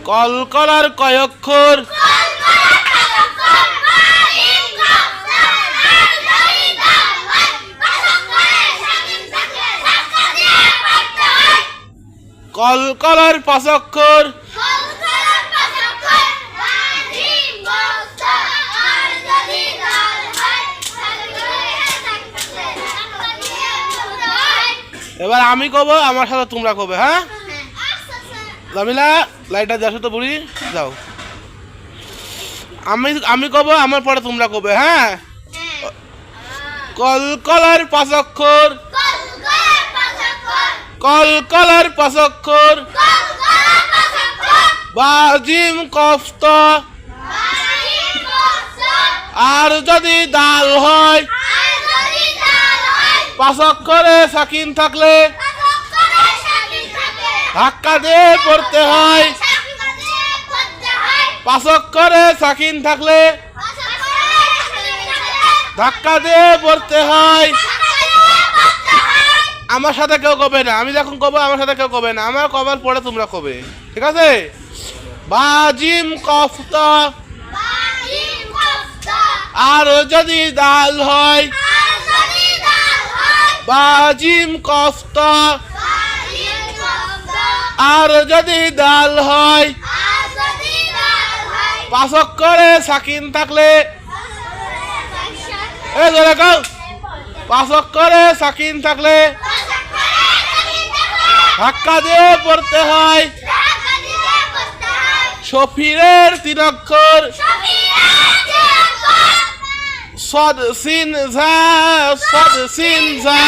কলকলার কয় অক্ষর? কলকলার 5 অক্ষর? এবার আমি কব, আমার সাথে তোমরা কবে। হ্যাঁ জামিলা, লাইটটা যাও তো বুড়ি, যাও। আমি কব, আমার পরে তোমরা কবে। হ্যাঁ, কলকলার 5 অক্ষর? কলকলার 5 অক্ষর? বাজিম কফত, আর যদি দাল হয়? 5 অক্ষরে সাকিন থাকলে ধাক্কা দিয়ে পড়তে হয়। 5 অক্ষরে সাকিন থাকলে ধাক্কা দিয়ে পড়তে হয়। আমার সাথে কেউ কবে না, আমি যখন কব আমার সাথে কেউ কবে না, আমার কবার পরে তোমরা কবে। ঠিক আছে? বাজিম কফত, আর যদি দাল হয়? বাজিম কফত, আর যদি দাল হয়? 5 অক্ষরে সাকিন থাকলে 5 অক্ষরে সাকিন থাকলে ধাক্কা দিয়ে পড়তে হয়। শফিরের 3 অক্ষর? সদ সিন ঝা, সদ সিন ঝা।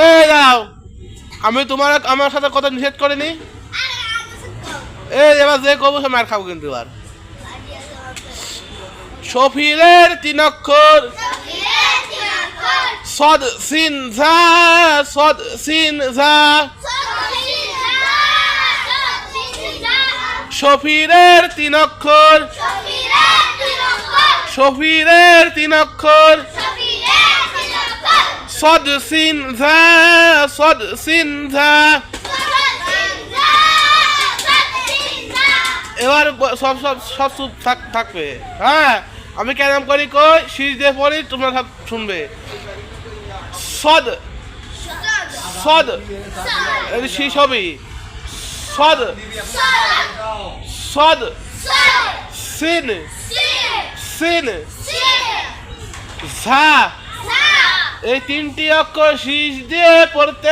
এই দাও, আমি তোমার আমার সাথে কথা নিষেধ করিনি। এই এবার যে কব সে মার খাবো কিন্তু। আর শফিরের 3 অক্ষর? সদ সিন ঝা, সদ সিন ঝা। শফিরের 3 অক্ষর? শফিরের 3 অক্ষর? সদ সিন ঝা, সদ সিন ঝা। এবার সব সব সব চুপ থাকবে। হ্যাঁ, আমি কেরাম করি কই, শীষ দিয়ে পড়ি, তোমরা সব শুনবে। সদ, সদ শীষ হবে। সদ, সদ, সিন, সিন, ঝা। এই 3টি অক্ষর শীষ দিয়ে পড়তে